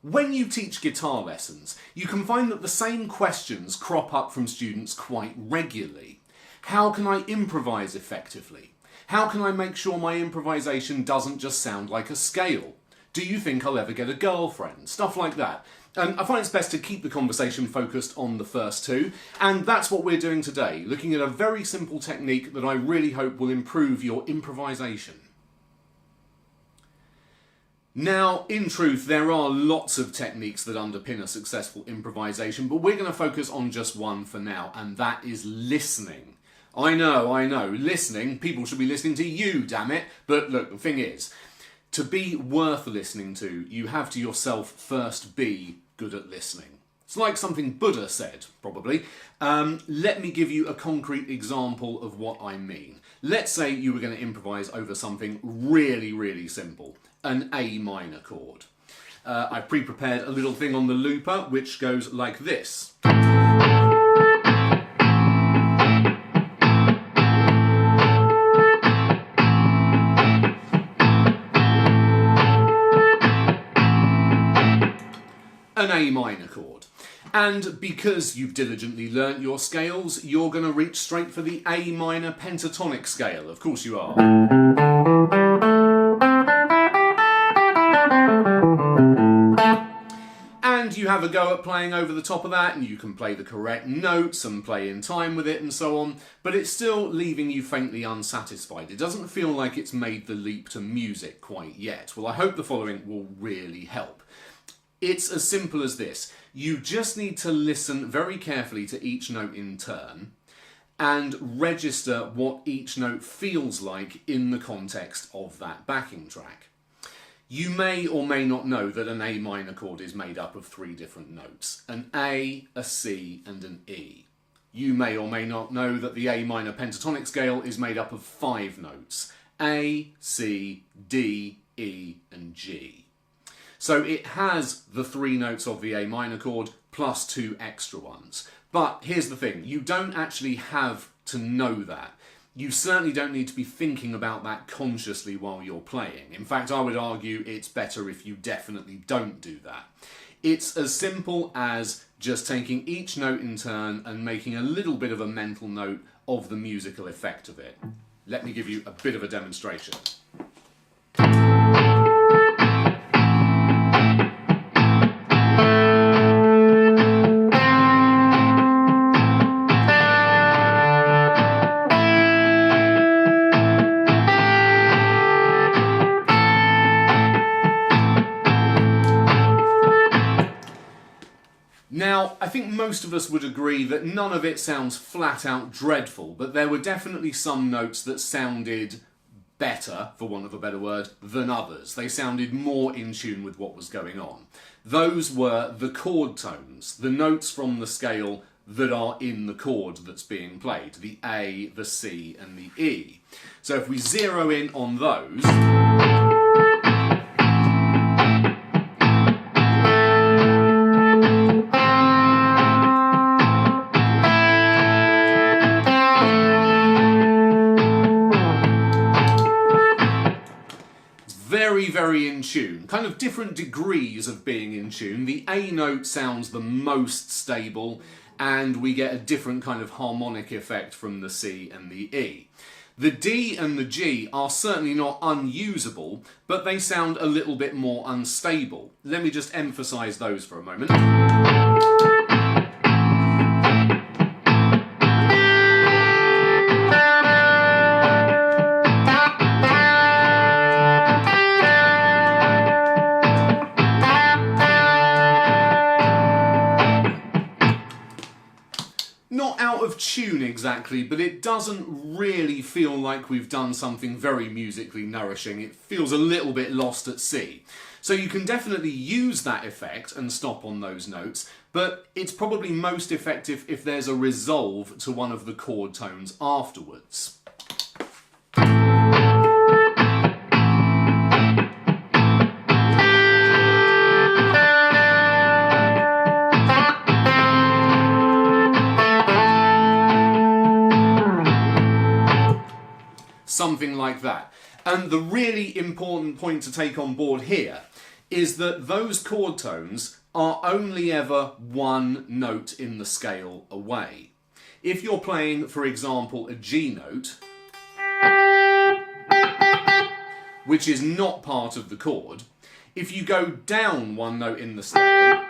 When you teach guitar lessons, you can find that the same questions crop up from students quite regularly. How can I improvise effectively? How can I make sure my improvisation doesn't just sound like a scale? Do you think I'll ever get a girlfriend? Stuff like that. And I find it's best to keep the conversation focused on the first two, and that's what we're doing today, looking at a very simple technique that I really hope will improve your improvisation. Now, in truth, there are lots of techniques that underpin a successful improvisation, but we're going to focus on just one for now, and that is listening. I know, listening, people should be listening to you, damn it. But look, the thing is, to be worth listening to, you have to yourself first be good at listening. It's like something Buddha said, probably. Let me give you a concrete example of what I mean. Let's say you were going to improvise over something really, really simple. An A minor chord. I've pre-prepared a little thing on the looper which goes like this. An A minor chord. And because you've diligently learnt your scales, you're going to reach straight for the A minor pentatonic scale. Of course you are. And you have a go at playing over the top of that, and you can play the correct notes and play in time with it and so on, but it's still leaving you faintly unsatisfied. It doesn't feel like it's made the leap to music quite yet. Well, I hope the following will really help. It's as simple as this. You just need to listen very carefully to each note in turn and register what each note feels like in the context of that backing track. You may or may not know that an A minor chord is made up of 3 different notes, an A, a C and an E. You may or may not know that the A minor pentatonic scale is made up of 5 notes, A, C, D, E and G. So it has the 3 notes of the A minor chord plus 2 extra ones. But here's the thing, you don't actually have to know that. You certainly don't need to be thinking about that consciously while you're playing. In fact, I would argue it's better if you definitely don't do that. It's as simple as just taking each note in turn and making a little bit of a mental note of the musical effect of it. Let me give you a bit of a demonstration. Now, I think most of us would agree that none of it sounds flat out dreadful, but there were definitely some notes that sounded better, for want of a better word, than others. They sounded more in tune with what was going on. Those were the chord tones, the notes from the scale that are in the chord that's being played, the A, the C and the E. So if we zero in on those, very in tune, kind of different degrees of being in tune. The A note sounds the most stable and we get a different kind of harmonic effect from the C and the E. The D and the G are certainly not unusable, but they sound a little bit more unstable. Let me just emphasize those for a moment. Not out of tune exactly, but it doesn't really feel like we've done something very musically nourishing. It feels a little bit lost at sea. So you can definitely use that effect and stop on those notes, but it's probably most effective if there's a resolve to one of the chord tones afterwards. Something like that. And the really important point to take on board here is that those chord tones are only ever one note in the scale away. If you're playing, for example, a G note, which is not part of the chord, if you go down one note in the scale,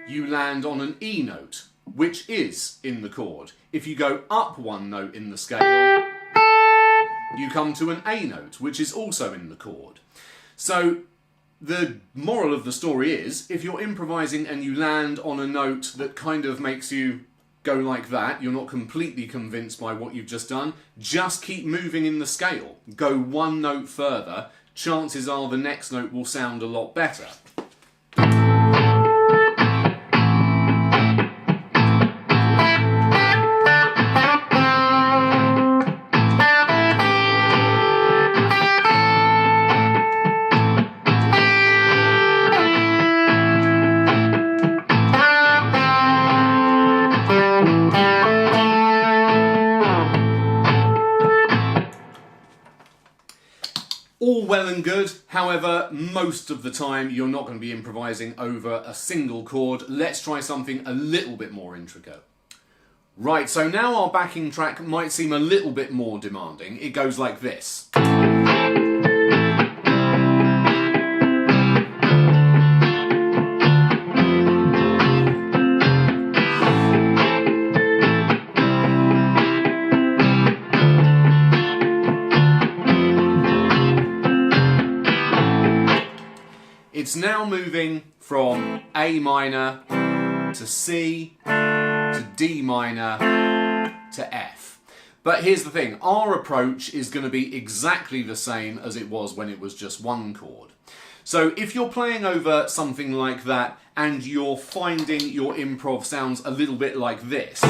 you land on an E note, which is in the chord. If you go up one note in the scale, you come to an A note, which is also in the chord. So the moral of the story is, if you're improvising and you land on a note that kind of makes you go like that, you're not completely convinced by what you've just done, just keep moving in the scale. Go one note further, chances are the next note will sound a lot better. All well and good, however, most of the time you're not going to be improvising over a single chord. Let's try something a little bit more intricate. Right, so now our backing track might seem a little bit more demanding. It goes like this. It's now moving from A minor to C to D minor to F. But here's the thing, our approach is going to be exactly the same as it was when it was just one chord. So if you're playing over something like that and you're finding your improv sounds a little bit like this,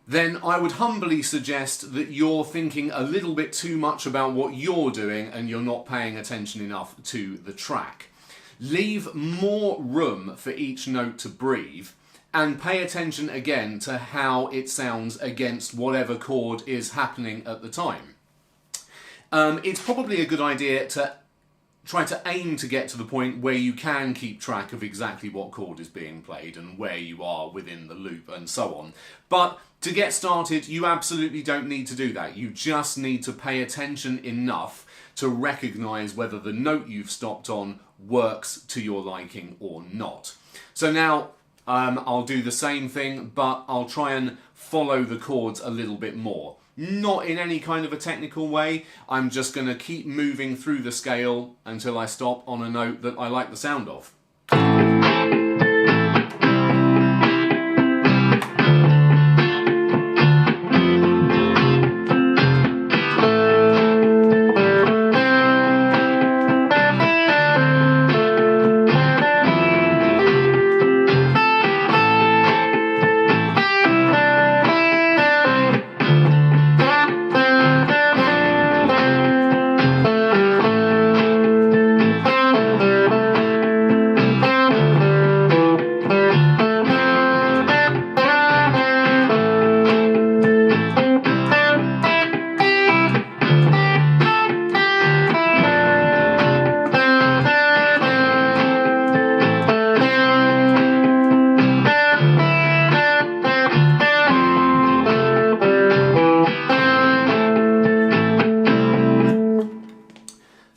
then I would humbly suggest that you're thinking a little bit too much about what you're doing and you're not paying attention enough to the track. Leave more room for each note to breathe and pay attention again to how it sounds against whatever chord is happening at the time. It's probably a good idea to try to aim to get to the point where you can keep track of exactly what chord is being played and where you are within the loop and so on. But to get started, you absolutely don't need to do that. You just need to pay attention enough to recognise whether the note you've stopped on works to your liking or not. So now I'll do the same thing, but I'll try and follow the chords a little bit more. Not in any kind of a technical way, I'm just going to keep moving through the scale until I stop on a note that I like the sound of.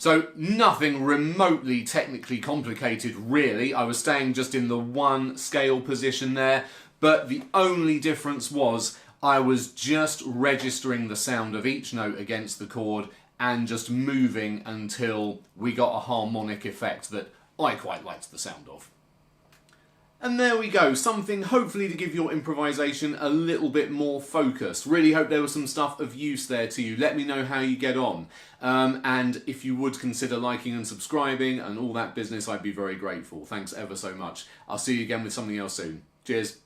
So nothing remotely technically complicated really. I was staying just in the one scale position there, but the only difference was I was just registering the sound of each note against the chord and just moving until we got a harmonic effect that I quite liked the sound of. And there we go, something hopefully to give your improvisation a little bit more focused. Really hope there was some stuff of use there to you. Let me know how you get on. And if you would consider liking and subscribing and all that business, I'd be very grateful. Thanks ever so much. I'll see you again with something else soon. Cheers.